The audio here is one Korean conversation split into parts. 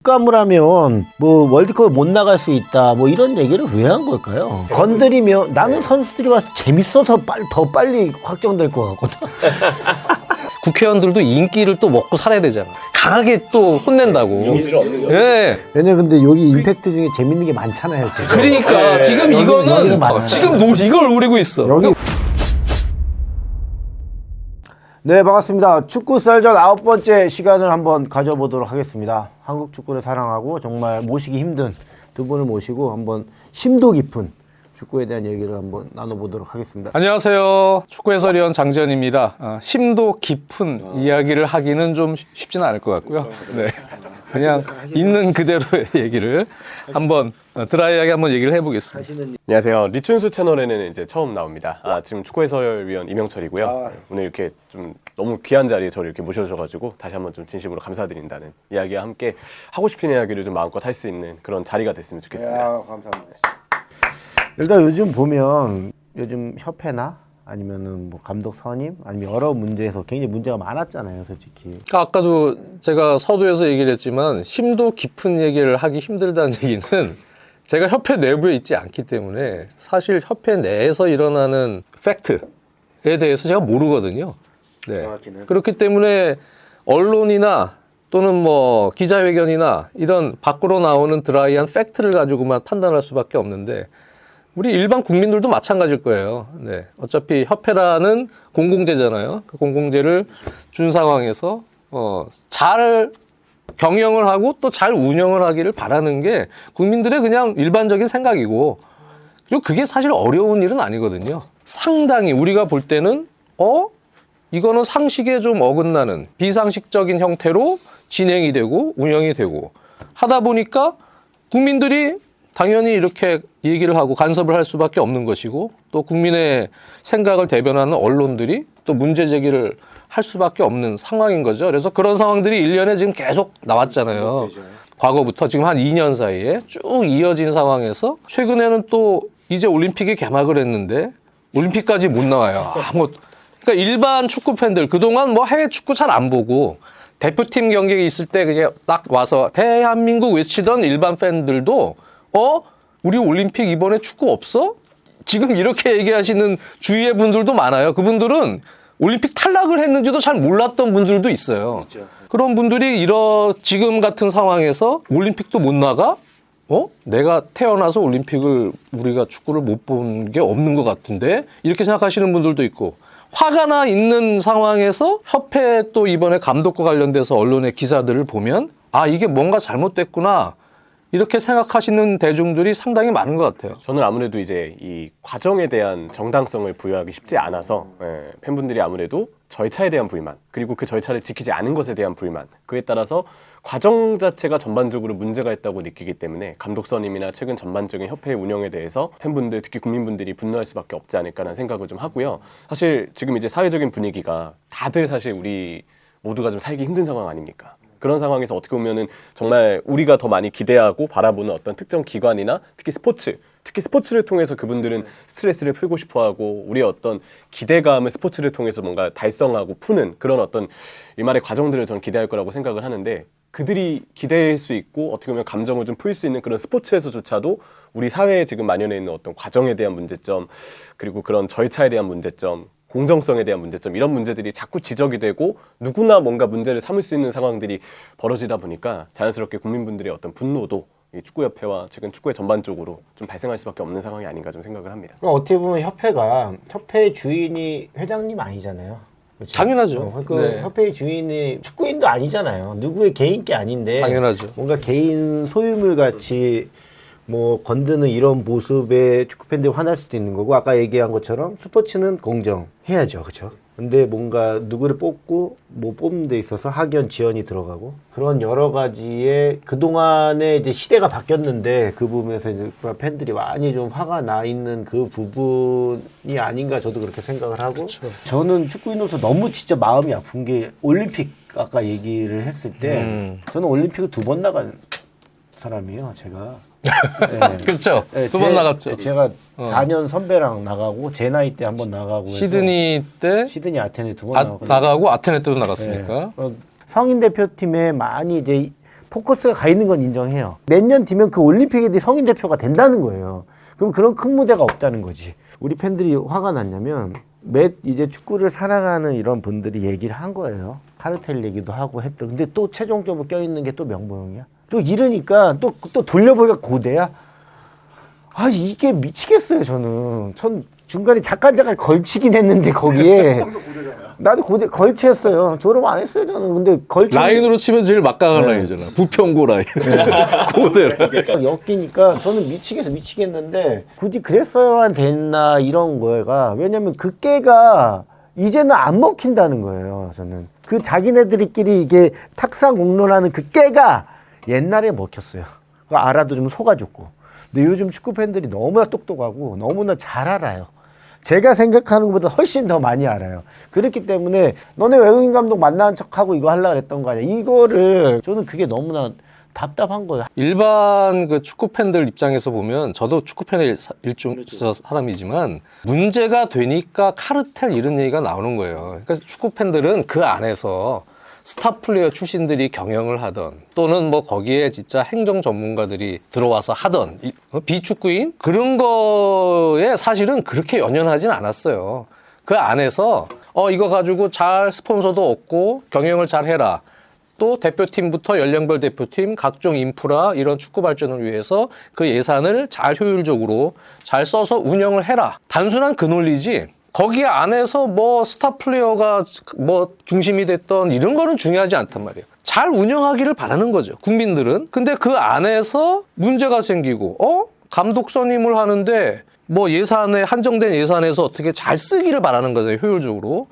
가물하면 뭐 월드컵에 못 나갈 수 있다 뭐 이런 얘기를 왜 한 걸까요? 건드리면 나는 선수들이 와서 재밌어서 더 빨리 확정될 것 같거든. 국회의원들도 인기를 또 먹고 살아야 되잖아. 강하게 또 혼낸다고. 예. 왜냐 근데 여기 임팩트 중에 재밌는 게 많잖아요. 지금. 그러니까 지금 여기는 많아요. 지금 이걸 노리고 있어. 여기. 네, 반갑습니다. 축구 썰전 9번째 시간을 한번 가져보도록 하겠습니다. 한국 축구를 사랑하고 정말 모시기 힘든 두 분을 모시고 한번 심도 깊은 축구에 대한 얘기를 한번 나눠보도록 하겠습니다. 안녕하세요. 축구 해설위원 장지현입니다. 심도 깊은 이야기를 하기는 좀 쉽지는 않을 것 같고요. 네. 그냥 있는 그대로의 얘기를 한번 드라이하게 한번 얘기를 해보겠습니다. 안녕하세요. 리춘수 채널에는 이제 처음 나옵니다. 지금 축구 해설위원 이명철이고요. 오늘 이렇게 좀 너무 귀한 자리에 저를 이렇게 모셔주셔가지고 다시 한번 좀 진심으로 감사드린다는 이야기와 함께 하고 싶은 이야기를 좀 마음껏 할 수 있는 그런 자리가 됐으면 좋겠습니다. 감사합니다. 일단 요즘 보면 요즘 협회나 아니면은 뭐 감독 선임 아니면 여러 문제에서 굉장히 문제가 많았잖아요, 솔직히. 아까도 제가 서두에서 얘기를 했지만 심도 깊은 얘기를 하기 힘들다는 얘기는 제가 협회 내부에 있지 않기 때문에 사실 협회 내에서 일어나는 팩트에 대해서 제가 모르거든요. 네. 그렇기 때문에 언론이나 또는 뭐 기자회견이나 이런 밖으로 나오는 드라이한 팩트를 가지고만 판단할 수밖에 없는데 우리 일반 국민들도 마찬가지일 거예요. 네. 어차피 협회라는 공공재잖아요. 그 공공재를 준 상황에서 잘 경영을 하고 또 잘 운영을 하기를 바라는 게 국민들의 그냥 일반적인 생각이고, 그리고 그게 사실 어려운 일은 아니거든요. 상당히 우리가 볼 때는 이거는 상식에 좀 어긋나는 비상식적인 형태로 진행이 되고 운영이 되고 하다 보니까 국민들이 당연히 이렇게 얘기를 하고 간섭을 할 수밖에 없는 것이고, 또 국민의 생각을 대변하는 언론들이 또 문제 제기를 할 수밖에 없는 상황인 거죠. 그래서 그런 상황들이 1년에 지금 계속 나왔잖아요. 과거부터 지금 한 2년 사이에 쭉 이어진 상황에서 최근에는 또 이제 올림픽이 개막을 했는데 올림픽까지 못 나와요. 그러니까 일반 축구 팬들 그동안 뭐 해외 축구 잘 안 보고 대표팀 경기가 있을 때 그냥 딱 와서 대한민국 외치던 일반 팬들도 우리 올림픽 이번에 축구 없어? 지금 이렇게 얘기하시는 주위의 분들도 많아요. 그분들은 올림픽 탈락을 했는지도 잘 몰랐던 분들도 있어요. 그렇죠. 그런 분들이 지금 같은 상황에서 올림픽도 못 나가? 내가 태어나서 올림픽을 우리가 축구를 못 본 게 없는 것 같은데? 이렇게 생각하시는 분들도 있고, 화가 나 있는 상황에서 협회 또 이번에 감독과 관련돼서 언론의 기사들을 보면 이게 뭔가 잘못됐구나 이렇게 생각하시는 대중들이 상당히 많은 것 같아요. 저는 아무래도 이제 이 과정에 대한 정당성을 부여하기 쉽지 않아서 팬분들이 아무래도 절차에 대한 불만, 그리고 그 절차를 지키지 않은 것에 대한 불만, 그에 따라서 과정 자체가 전반적으로 문제가 있다고 느끼기 때문에 감독 선임이나 최근 전반적인 협회의 운영에 대해서 팬분들, 특히 국민분들이 분노할 수밖에 없지 않을까라는 생각을 좀 하고요. 사실 지금 이제 사회적인 분위기가 다들 사실 우리 모두가 좀 살기 힘든 상황 아닙니까? 그런 상황에서 어떻게 보면은 정말 우리가 더 많이 기대하고 바라보는 어떤 특정 기관이나 특히 스포츠를 통해서 그분들은 스트레스를 풀고 싶어하고 우리의 어떤 기대감을 스포츠를 통해서 뭔가 달성하고 푸는 그런 어떤 일말의 과정들을 저는 기대할 거라고 생각을 하는데, 그들이 기대할 수 있고 어떻게 보면 감정을 좀 풀 수 있는 그런 스포츠에서조차도 우리 사회에 지금 만연해 있는 어떤 과정에 대한 문제점, 그리고 그런 절차에 대한 문제점, 공정성에 대한 문제점, 이런 문제들이 자꾸 지적이 되고 누구나 뭔가 문제를 삼을 수 있는 상황들이 벌어지다 보니까 자연스럽게 국민분들의 어떤 분노도 이 축구협회와 최근 축구의 전반적으로 좀 발생할 수밖에 없는 상황이 아닌가 좀 생각을 합니다. 어떻게 보면 협회의 주인이 회장님 아니잖아요. 그렇죠? 당연하죠. 네. 협회의 주인이 축구인도 아니잖아요. 누구의 개인 게 아닌데 당연하죠. 뭔가 개인 소유물 같이 뭐 건드는 이런 모습에 축구 팬들이 화날 수도 있는 거고, 아까 얘기한 것처럼 스포츠는 공정해야죠, 그렇죠? 근데 뭔가 누구를 뽑고 뭐 뽑는 데 있어서 학연, 지연이 들어가고 그런 여러 가지의 그동안에 이제 시대가 바뀌었는데 그 부분에서 이제 팬들이 많이 좀 화가 나 있는 그 부분이 아닌가 저도 그렇게 생각을 하고, 그쵸. 저는 축구인으로서 너무 진짜 마음이 아픈 게 올림픽 아까 얘기를 했을 때 저는 올림픽을 2번 나간 사람이에요, 제가. 네. 그렇죠. 네, 2번 나갔죠. 제가 4년 선배랑 나가고 제 나이 때 한 번 나가고 시드니 때 시드니 아테네 2번 나가고 아테네 때도 나갔으니까. 네. 성인 대표팀에 많이 이제 포커스가 가 있는 건 인정해요. 몇 년 뒤면 그 올림픽에 성인 대표가 된다는 거예요. 그럼 그런 큰 무대가 없다는 거지. 우리 팬들이 화가 났냐면 이제 축구를 사랑하는 이런 분들이 얘기를 한 거예요. 카르텔 얘기도 하고 했던. 근데 또 최종적으로 껴있는 게 또 명보형이야. 또 이러니까 또 돌려보기가 고대야. 아, 이게 미치겠어요, 저는. 전 중간에 잠깐 걸치긴 했는데 거기에 나도 고대 걸치했어요. 졸업 안 했어요, 저는. 근데 라인으로 치면 제일 막강한 라인이잖아. 부평고 라인. 고대. 엮이니까 저는 미치겠는데 굳이 그랬어야만 됐나 이런 거가. 왜냐면 그 깨가 이제는 안 먹힌다는 거예요, 저는. 그 자기네들끼리 이게 탁상 공론하는 그 깨가 옛날에 먹혔어요. 그거 알아도 좀 속아줬고. 근데 요즘 축구 팬들이 너무나 똑똑하고 너무나 잘 알아요. 제가 생각하는 것보다 훨씬 더 많이 알아요. 그렇기 때문에 너네 외국인 감독 만나는 척하고 이거 하려고 그랬던 거 아니야. 이거를 저는 그게 너무나 답답한 거예요. 일반 그 축구 팬들 입장에서 보면 저도 축구 팬의 일종 사람이지만 문제가 되니까 카르텔 이런 얘기가 나오는 거예요. 그러니까 축구 팬들은 그 안에서 스타 플레이어 출신들이 경영을 하던 또는 뭐 거기에 진짜 행정 전문가들이 들어와서 하던 비축구인 그런 거에 사실은 그렇게 연연하진 않았어요. 그 안에서 이거 가지고 잘 스폰서도 얻고 경영을 잘 해라. 또 대표팀부터 연령별 대표팀, 각종 인프라 이런 축구 발전을 위해서 그 예산을 잘 효율적으로 잘 써서 운영을 해라. 단순한 그 논리지. 거기 안에서 뭐 스타 플레이어가 뭐 중심이 됐던 이런 거는 중요하지 않단 말이에요. 잘 운영하기를 바라는 거죠, 국민들은. 근데 그 안에서 문제가 생기고, 감독 선임을 하는데 뭐 한정된 예산에서 어떻게 잘 쓰기를 바라는 거죠, 효율적으로.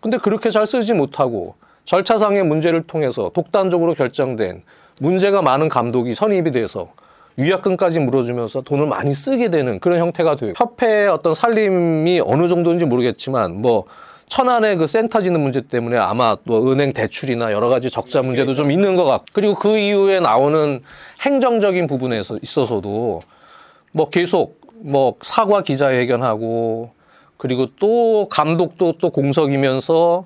근데 그렇게 잘 쓰지 못하고 절차상의 문제를 통해서 독단적으로 결정된 문제가 많은 감독이 선임이 돼서 위약금까지 물어주면서 돈을 많이 쓰게 되는 그런 형태가 돼요. 협회의 어떤 살림이 어느 정도인지 모르겠지만 뭐 천안의 그 센터 짓는 문제 때문에 아마 또 은행 대출이나 여러 가지 적자 문제도 좀 있는 것 같고, 그리고 그 이후에 나오는 행정적인 부분에서 있어서도 뭐 계속 뭐 사과 기자회견하고, 그리고 또 감독도 또 공석이면서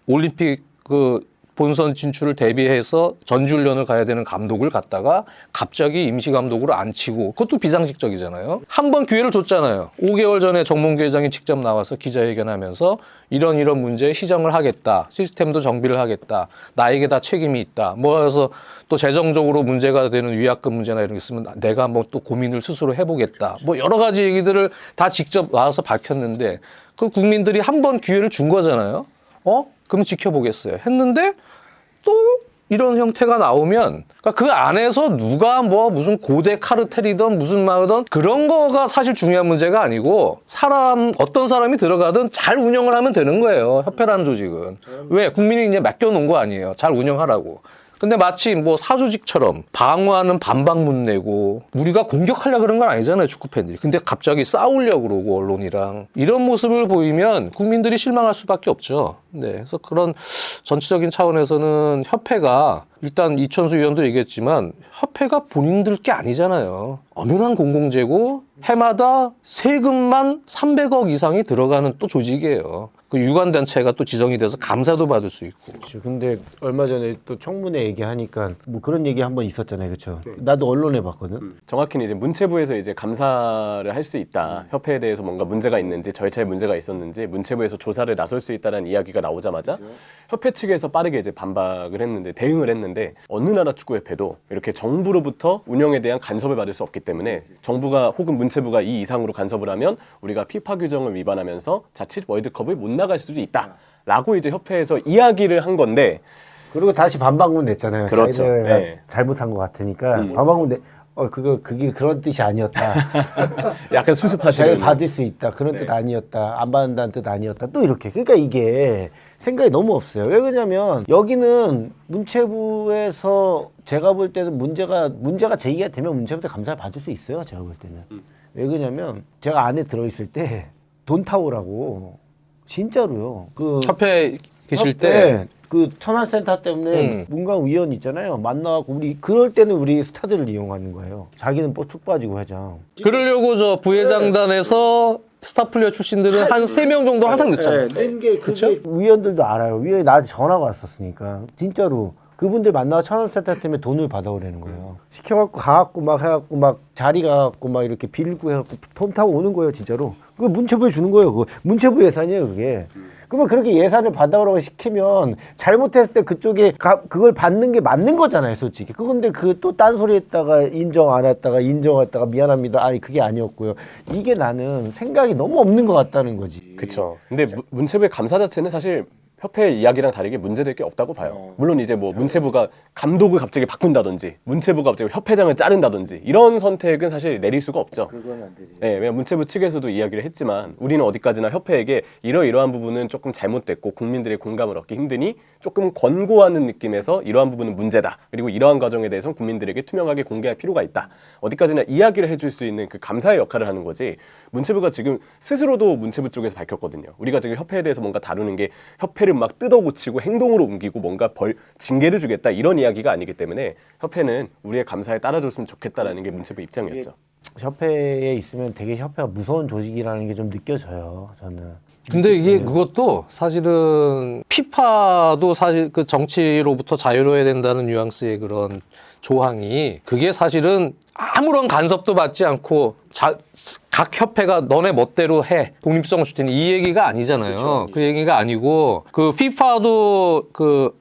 올림픽 그 본선 진출을 대비해서 전지훈련을 가야 되는 감독을 갖다가 갑자기 임시감독으로 앉히고, 그것도 비상식적이잖아요. 한 번 기회를 줬잖아요. 5개월 전에 정몽규 회장이 직접 나와서 기자회견하면서 이런 문제에 시정을 하겠다. 시스템도 정비를 하겠다. 나에게 다 책임이 있다. 뭐 해서 또 재정적으로 문제가 되는 위약금 문제나 이런 게 있으면 내가 한번 또 고민을 스스로 해보겠다. 뭐 여러 가지 얘기들을 다 직접 나와서 밝혔는데 그 국민들이 한 번 기회를 준 거잖아요. 그럼 지켜보겠어요. 했는데 또 이런 형태가 나오면, 그러니까 그 안에서 누가 뭐 무슨 고대 카르텔이든 무슨 말이든 그런 거가 사실 중요한 문제가 아니고, 어떤 사람이 들어가든 잘 운영을 하면 되는 거예요. 협회라는 조직은. 왜? 국민이 이제 맡겨놓은 거 아니에요. 잘 운영하라고. 근데 마치 뭐 사조직처럼 방어하는 반박문 내고, 우리가 공격하려고 그런 건 아니잖아요, 축구팬들이. 근데 갑자기 싸우려고 그러고 언론이랑 이런 모습을 보이면 국민들이 실망할 수밖에 없죠. 네, 그래서 그런 전체적인 차원에서는 협회가, 일단 이천수 의원도 얘기했지만 협회가 본인들 게 아니잖아요. 엄연한 공공재고 해마다 세금만 300억 이상이 들어가는 또 조직이에요. 그 유관단체가 또 지정이 돼서 감사도 받을 수 있고. 그렇죠. 근데 얼마 전에 또 청문회 얘기하니까 뭐 그런 얘기 한번 있었잖아요, 그렇죠? 나도 언론에 봤거든. 정확히는 이제 문체부에서 이제 감사를 할 수 있다. 협회에 대해서 뭔가 문제가 있는지, 절차에 문제가 있었는지 문체부에서 조사를 나설 수 있다는 이야기가 나오자마자 협회 측에서 빠르게 이제 반박을 했는데, 대응을 했는데, 어느 나라 축구협회도 이렇게 정부로부터 운영에 대한 간섭을 받을 수 없기 때문에 정부가 혹은 문체부가 이 이상으로 간섭을 하면 우리가 피파 규정을 위반하면서 자칫 월드컵을 못 나갈 수도 있다라고 이제 협회에서 이야기를 한 건데, 그리고 다시 반박문 냈잖아요. 그렇죠. 자기네가 네. 잘못한 것 같으니까 반박문 그게 그런 뜻이 아니었다. 약간 수습하시는. 자기가 받을 수 있다. 그런 뜻 아니었다. 안 받는다는 뜻 아니었다. 또 이렇게. 그러니까 이게 생각이 너무 없어요. 왜 그러냐면 여기는 문체부에서 제가 볼 때는 문제가 제기가 되면 문체부한테 감사를 받을 수 있어요. 제가 볼 때는. 왜 그러냐면 제가 안에 들어있을 때 돈 타오라고 진짜로요. 그 협회 계실 때 그 천안센터 때문에 문광위원 있잖아요. 만나고 그럴 때는 우리 스타들을 이용하는 거예요. 자기는 쭉 빠지고 회장. 그러려고 저 부회장단에서 스타 플레이어 출신들은 한 3명 정도 항상 넣잖아요. 네, 그게 위원들도 알아요. 위원이 나한테 전화가 왔었으니까 진짜로 그분들 만나서 천원 세트 때문에 돈을 받아오라는 거예요. 시켜갖고 가갖고 막 해갖고 막 자리 가갖고 막 이렇게 빌고 해갖고 돈 타고 오는 거예요, 진짜로. 그거 문체부에 주는 거예요. 그거 문체부 예산이에요, 그게. 그러면 그렇게 예산을 받아오라고 시키면 잘못했을 때 그쪽에 그걸 받는 게 맞는 거잖아요, 솔직히. 그건데 그 또 딴소리 했다가 인정 안 했다가 인정했다가 미안합니다. 아니 그게 아니었고요. 이게 나는 생각이 너무 없는 것 같다는 거지. 그렇죠. 근데 문체부의 감사 자체는 사실 협회 이야기랑 다르게 문제될 게 없다고 봐요. 물론 이제 뭐 문체부가 감독을 갑자기 바꾼다든지 문체부가 갑자기 협회장을 자른다든지 이런 선택은 사실 내릴 수가 없죠. 그건 안 되지. 네, 왜냐면 문체부 측에서도 이야기를 했지만 우리는 어디까지나 협회에게 이러이러한 부분은 조금 잘못됐고 국민들의 공감을 얻기 힘드니 조금 권고하는 느낌에서 이러한 부분은 문제다. 그리고 이러한 과정에 대해서는 국민들에게 투명하게 공개할 필요가 있다. 어디까지나 이야기를 해줄 수 있는 그 감사의 역할을 하는 거지. 문체부가 지금 스스로도 문체부 쪽에서 밝혔거든요. 우리가 지금 협회에 대해서 뭔가 다루는 게 협회를 막 뜯어고치고 행동으로 옮기고 뭔가 징계를 주겠다 이런 이야기가 아니기 때문에 협회는 우리의 감사에 따라줬으면 좋겠다라는 게 문체부 입장이었죠. 협회에 있으면 되게 협회가 무서운 조직이라는 게 좀 느껴져요, 저는. 근데 이게 그것도 사실은 피파도 사실 그 정치로부터 자유로워야 된다는 뉘앙스의 그런 조항이 그게 사실은 아무런 간섭도 받지 않고 각 협회가 너네 멋대로 해 독립성을 줄 테니 이 얘기가 아니잖아요. 그렇죠. 그 얘기가 아니고 그 피파도 그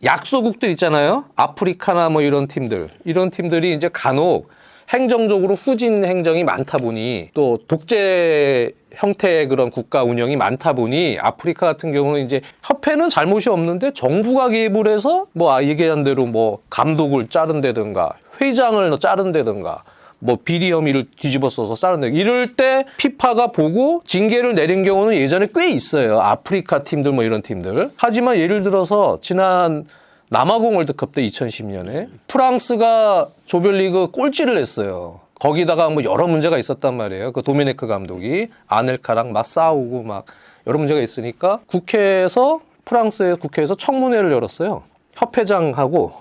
약소국들 있잖아요. 아프리카나 뭐 이런 팀들이 이제 간혹 행정적으로 후진 행정이 많다 보니 또 독재 형태의 그런 국가 운영이 많다 보니 아프리카 같은 경우는 이제 협회는 잘못이 없는데 정부가 개입을 해서 뭐 얘기한 대로 뭐 감독을 자른다든가 회장을 자른다든가 뭐 비리 혐의를 뒤집어 써서 자른다든가 이럴 때 피파가 보고 징계를 내린 경우는 예전에 꽤 있어요. 아프리카 팀들 뭐 이런 팀들. 하지만 예를 들어서 지난 남아공 월드컵 때 2010년에 프랑스가 조별리그 꼴찌를 했어요. 거기다가 뭐 여러 문제가 있었단 말이에요. 그 도메네크 감독이 아넬카랑 막 싸우고 막 여러 문제가 있으니까 프랑스의 국회에서 청문회를 열었어요. 협회장하고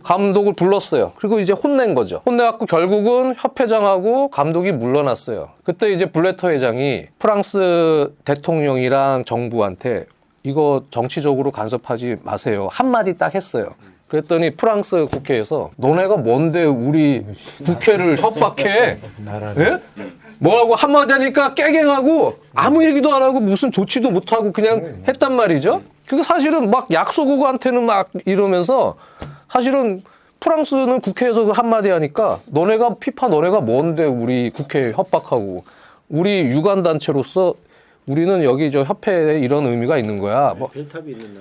감독을 불렀어요. 그리고 이제 혼낸 거죠. 혼내갖고 결국은 협회장하고 감독이 물러났어요. 그때 이제 블레터 회장이 프랑스 대통령이랑 정부한테 이거 정치적으로 간섭하지 마세요. 한마디 딱 했어요. 그랬더니 프랑스 국회에서 너네가 뭔데 우리 국회를 협박해? 예? 뭐라고 한마디 하니까 깨갱하고 아무 얘기도 안 하고 무슨 조치도 못 하고 그냥 했단 말이죠. 그게 사실은 막 약소국한테는 막 이러면서 사실은 프랑스는 국회에서 그 한마디 하니까 피파 너네가 뭔데 우리 국회 협박하고 우리 유관단체로서 우리는 여기 저 협회에 이런 의미가 있는 거야. 뭐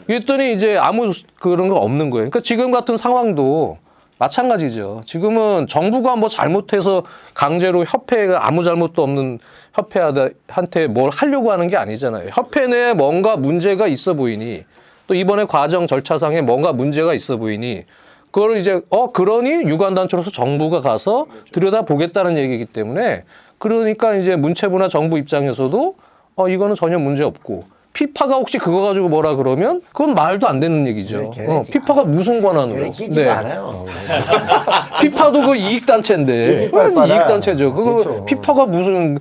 그랬더니 이제 아무 그런 거 없는 거예요. 그러니까 지금 같은 상황도 마찬가지죠. 지금은 정부가 뭐 잘못해서 강제로 협회가 아무 잘못도 없는 협회한테 뭘 하려고 하는 게 아니잖아요. 협회 내에 뭔가 문제가 있어 보이니 또 이번에 과정 절차상에 뭔가 문제가 있어 보이니 그걸 이제 그러니 유관단체로서 정부가 가서 들여다보겠다는 얘기이기 때문에 그러니까 이제 문체부나 정부 입장에서도 이거는 전혀 문제 없고 피파가 혹시 그거 가지고 뭐라 그러면 그건 말도 안 되는 얘기죠. 피파가 무슨 권한으로? 끼지도 않아요. 피파도 그 이익단체인데 이익단체죠. 그거 그렇죠. 피파가 무슨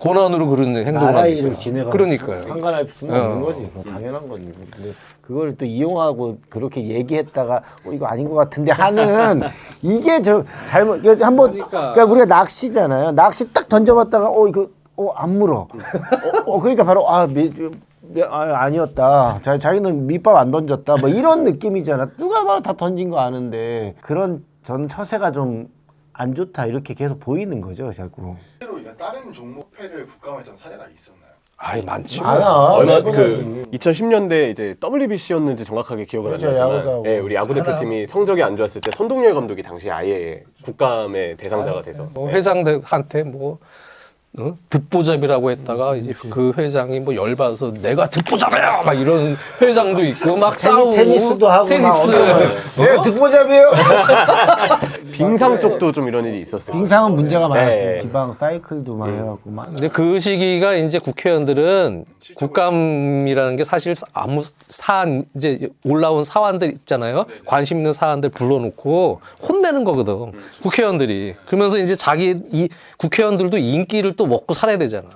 권한으로 그런 행동을 나라 합니까? 일을 지내가 그러니까요. 상관할 수는 없는 거지. 당연한 거지. 근데 그걸 또 이용하고 그렇게 얘기했다가 이거 아닌 것 같은데 하는 이게 저 잘못 한번 그러니까 우리가 낚시잖아요. 낚시 딱 던져봤다가 이거 안 물어. 그러니까 바로 아니었다. 자기는 밑밥 안 던졌다. 뭐 이런 느낌이잖아. 누가 봐도 다 던진 거 아는데 그런 저는 처세가 좀 안 좋다 이렇게 계속 보이는 거죠, 자꾸. 실제로 이런 다른 종목회를 국감했던 사례가 있었나요? 아이 많지. 얼마 2010년대 이제 WBC였는지 정확하게 기억은 안 그렇죠, 나지만 야구도 우리 야구 대표팀이 성적이 안 좋았을 때 선동열 감독이 당시 아예 국감의 대상자가 돼서 뭐 회장한테 뭐 듣보잡이라고 했다가 이제 그 회장이 뭐 열받아서 내가 듣보잡이야 막 이런 회장도 있고 막 싸우고 테니스도 하고 테니스 네, 듣보잡이에요. 빙상 쪽도 좀 이런 일이 있었어요. 빙상은 문제가 많았어요. 네. 지방 사이클도 많이 해갖고 막. 근데 그 시기가 이제 국회의원들은 국감이라는 게 사실 아무 사안 이제 올라온 사안들 있잖아요. 관심 있는 사안들 불러놓고 혼내는 거거든. 국회의원들이. 그러면서 이제 이 국회의원들도 인기를 또 먹고 살아야 되잖아.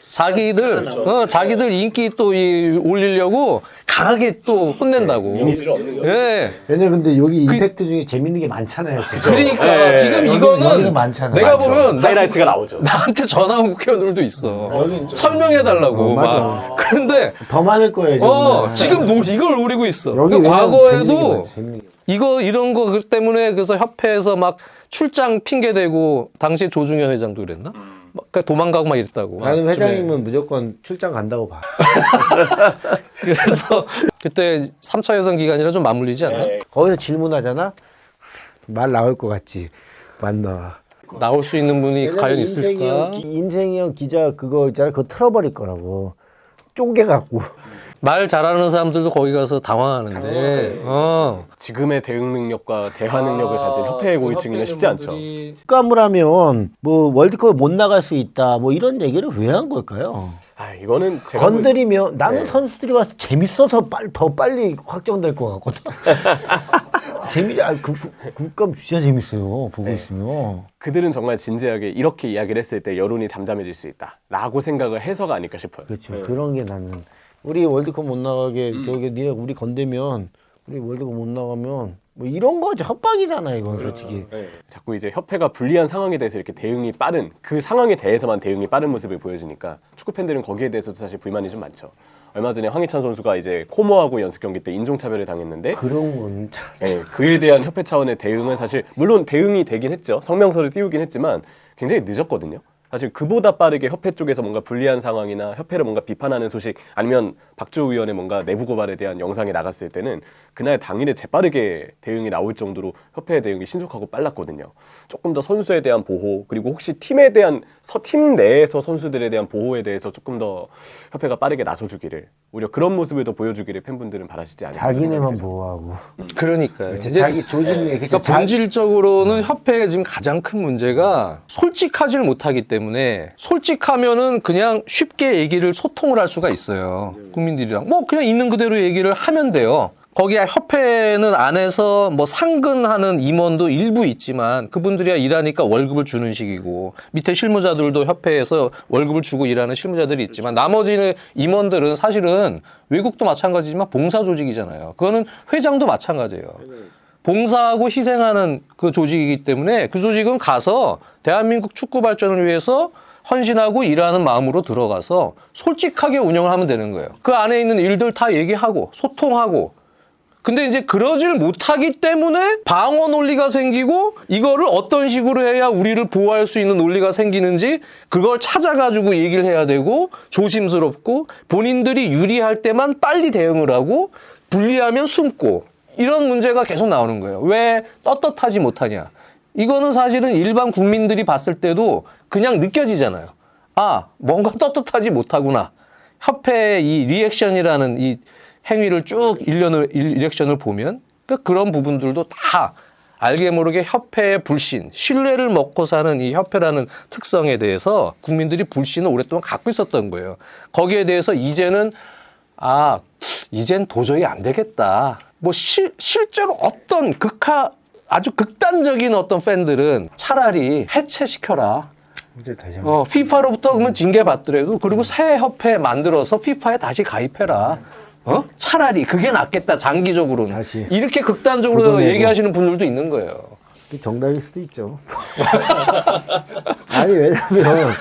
자기들 인기 또 올리려고 강하게 또 혼낸다고. 이미지를 얻는 거죠. 예. 왜냐 근데 여기 임팩트 중에 재밌는 게 많잖아요. 지금. 그러니까 예, 지금 여기는 이거는 많잖아. 내가 많죠. 보면 하이라이트가 나오죠. 나한테 전화온 국회의원들도 있어. 여기 설명해달라고. 맞아. 막. 그런데 더 많을 거예요. 지금 이걸 노리고 있어. 여기 그 과거에도 재밌는 게 이런 거 때문에 그래서 협회에서 막 출장 핑계 대고 당시 조중현 회장도 그랬나? 막 도망가고 막 이랬다고. 나는 아, 회장님은 무조건 출장 간다고 봐. 그래서 그때 3차 예선 기간이라 좀 맞물리지 않나? 거기서 질문하잖아. 말 나올 것 같지. 맞나? 나올 수 있는 분이 과연 있을까? 임생영 기자 그거 있잖아. 그거 틀어버릴 거라고. 쪼개갖고. 말 잘하는 사람들도 거기 가서 당황하는데. 지금의 대응 능력과 대화 능력을 가진 협회의 고위층이면 쉽지 않죠. 특감을 하면 뭐 월드컵에 못 나갈 수 있다. 뭐 이런 얘기를 왜 한 걸까요? 아, 이거는 제가 건드리면 나는 네. 선수들이 와서 재밌어서 더 빨리 확정될 것 같거든. 국감 진짜 재밌어요. 보고 있으면. 그들은 정말 진지하게 이렇게 이야기를 했을 때 여론이 잠잠해질 수 있다라고 생각을 해서가 아닐까 싶어요. 그렇죠. 네. 그런 게 나는 우리 월드컵 못 나가게 저기 니네 우리 건대면 우리 월드컵 못 나가면 뭐 이런 거죠. 협박이잖아 이건 솔직히. 네. 자꾸 이제 협회가 불리한 상황에 대해서 이렇게 대응이 빠른 그 상황에 대해서만 대응이 빠른 모습을 보여주니까 축구 팬들은 거기에 대해서도 사실 불만이 좀 많죠. 얼마 전에 황희찬 선수가 이제 코모하고 연습 경기 때 인종차별을 당했는데 그런 건 참. 네, 그에 대한 협회 차원의 대응은 사실 물론 대응이 되긴 했죠. 성명서를 띄우긴 했지만 굉장히 늦었거든요. 사실 그보다 빠르게 협회 쪽에서 뭔가 불리한 상황이나 협회를 뭔가 비판하는 소식 아니면 박주호 의원의 뭔가 내부 고발에 대한 영상이 나갔을 때는 그날 당일에 재빠르게 대응이 나올 정도로 협회의 대응이 신속하고 빨랐거든요. 조금 더 선수에 대한 보호 그리고 혹시 팀에 대한 팀 내에서 선수들에 대한 보호에 대해서 조금 더 협회가 빠르게 나서주기를 오히려 그런 모습을 더 보여주기를 팬분들은 바라시지 않을까. 자기네만 보호하고. 그러니까요. 그치, 이제 자기 조직이 그러니까 본질적으로는 협회가 지금 가장 큰 문제가 솔직하지를 못하기 때문에 솔직하면은 그냥 쉽게 얘기를 소통을 할 수가 있어요. 국민들이랑 뭐 그냥 있는 그대로 얘기를 하면 돼요. 거기에 협회는 안에서 뭐 상근하는 임원도 일부 있지만 그분들이 일하니까 월급을 주는 식이고 밑에 실무자들도 협회에서 월급을 주고 일하는 실무자들이 있지만 나머지는 임원들은 사실은 외국도 마찬가지지만 봉사 조직이잖아요. 그거는 회장도 마찬가지예요. 봉사하고 희생하는 그 조직이기 때문에 그 조직은 가서 대한민국 축구 발전을 위해서 헌신하고 일하는 마음으로 들어가서 솔직하게 운영을 하면 되는 거예요. 그 안에 있는 일들 다 얘기하고 소통하고 근데 이제 그러질 못하기 때문에 방어 논리가 생기고 이거를 어떤 식으로 해야 우리를 보호할 수 있는 논리가 생기는지 그걸 찾아가지고 얘기를 해야 되고 조심스럽고 본인들이 유리할 때만 빨리 대응을 하고 불리하면 숨고 이런 문제가 계속 나오는 거예요. 왜 떳떳하지 못하냐. 이거는 사실은 일반 국민들이 봤을 때도 그냥 느껴지잖아요. 아, 뭔가 떳떳하지 못하구나. 협회의 이 리액션이라는 이 행위를 쭉 리액션을 보면 그러니까 그런 부분들도 다 알게 모르게 협회의 불신, 신뢰를 먹고 사는 이 협회라는 특성에 대해서 국민들이 불신을 오랫동안 갖고 있었던 거예요. 거기에 대해서 이제는 이젠 도저히 안 되겠다. 뭐 실제로 어떤 아주 극단적인 어떤 팬들은 차라리 해체시켜라. 다시 피파로부터 그러면 징계 받더라도 그리고 새 협회 만들어서 피파에 다시 가입해라. 차라리 그게 낫겠다 장기적으로는. 다시. 이렇게 극단적으로 걷어내고. 얘기하시는 분들도 있는 거예요. 정답일 수도 있죠. 아니 왜냐면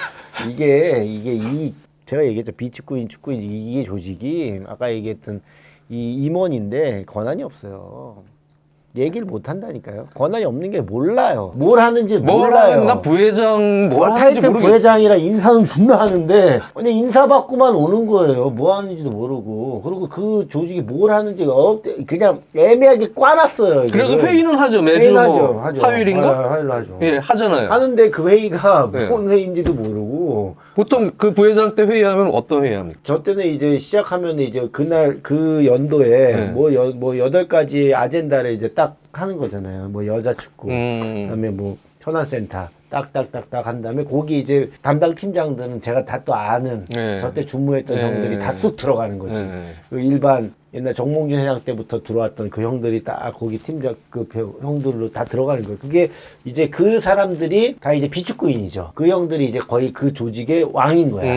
이게 제가 얘기했죠. 비축구인 축구인 이게 조직이 아까 얘기했던 이 임원인데 권한이 없어요. 얘기를 못 한다니까요. 권한이 없는 게 몰라요. 뭘 하는지 몰라요. 나 부회장 뭘 하는지 타이틀 모르겠어. 부회장이라 인사는 존나 하는데 그냥 인사 받고만 오는 거예요. 뭐 하는지도 모르고. 그리고 그 조직이 뭘 하는지 그냥 애매하게 꽈놨어요. 그래도 회의는 하죠. 매주 회의는 뭐 하죠. 화요일인가? 화요일 하죠. 예, 하잖아요. 하는데 그 회의가 네. 무슨 회의인지도 모르고 보통 그 부회장 때 회의하면 어떤 회의합니까? 저 때는 이제 시작하면 이제 그날 그 연도에 네. 뭐 8가지 아젠다를 이제 딱 하는 거잖아요. 뭐 여자 축구, 그다음에 뭐 현안센터 딱딱딱딱 한 다음에 거기 이제 담당 팀장들은 제가 다 또 아는 네. 저때 준무했던 네. 형들이 다 쑥 들어가는 거지. 네. 그 일반 옛날 정몽준 회장 때부터 들어왔던 그 형들이 딱 거기 팀장급 형들로 다 들어가는 거예요. 그게 이제 그 사람들이 다 이제 비축구인이죠. 그 형들이 이제 거의 그 조직의 왕인 거야.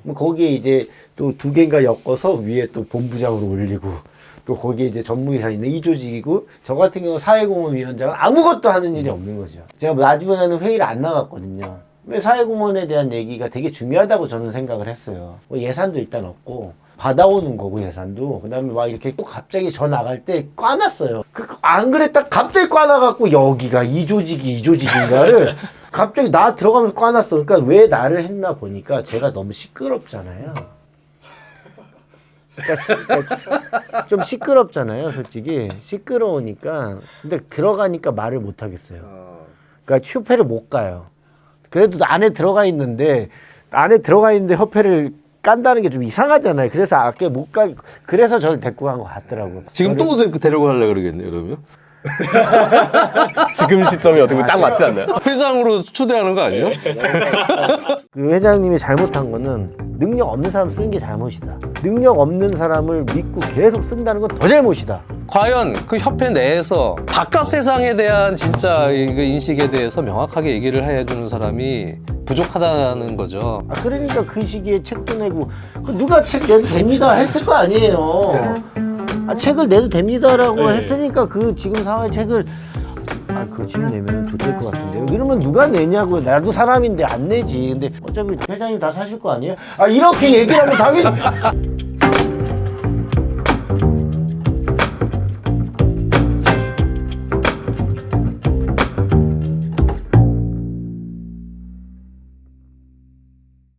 그럼 거기에 이제 또 두 개인가 엮어서 위에 또 본부장으로 올리고 또 거기에 이제 전무이사 있는 이 조직이고 저 같은 경우 사회공헌위원장은 아무것도 하는 일이 없는 거죠. 제가 나중에는 회의를 안 나갔거든요. 왜 사회공헌에 대한 얘기가 되게 중요하다고 저는 생각을 했어요. 뭐 예산도 일단 없고 받아오는 거고 예산도 그다음에 막 이렇게 또 갑자기 저 나갈 때 꽈놨어요. 안 그랬다 갑자기 꽈놔갖고 여기가 이 조직이 이 조직인가를 갑자기 나 들어가면서 꽈놨어. 그러니까 왜 나를 했나 보니까 제가 너무 시끄럽잖아요. 그러니까 좀 시끄럽잖아요, 솔직히. 시끄러우니까. 근데 들어가니까 말을 못 하겠어요. 그러니까 휴페를 못 가요. 그래도 안에 들어가 있는데 협회를 깐다는 게 좀 이상하잖아요. 그래서 아까 못 가, 그래서 저를 데리고 간 것 같더라고요. 지금 또 데리고 가려고 그러겠네요, 그러면? 지금 시점이 어떻게 보면 딱 맞지 않나요? 회장으로 추대하는 거 아니에요? 그 회장님이 잘못한 거는 능력 없는 사람 쓰는 게 잘못이다. 능력 없는 사람을 믿고 계속 쓴다는 건 더 잘못이다. 과연 그 협회 내에서 바깥 세상에 대한 진짜 그 인식에 대해서 명확하게 얘기를 해주는 사람이 부족하다는 거죠. 그러니까 그 시기에 책도 내고 누가 책 내도 됩니다 했을 거 아니에요. 책을 내도 됩니다라고 했으니까 그 지금 상황의 책을 그거 지금 내면 좋을 것 같은데요. 이러면 누가 내냐고요. 나도 사람인데 안 내지. 근데 어차피 회장님 다 사실 거 아니에요? 이렇게 얘기하면 당연히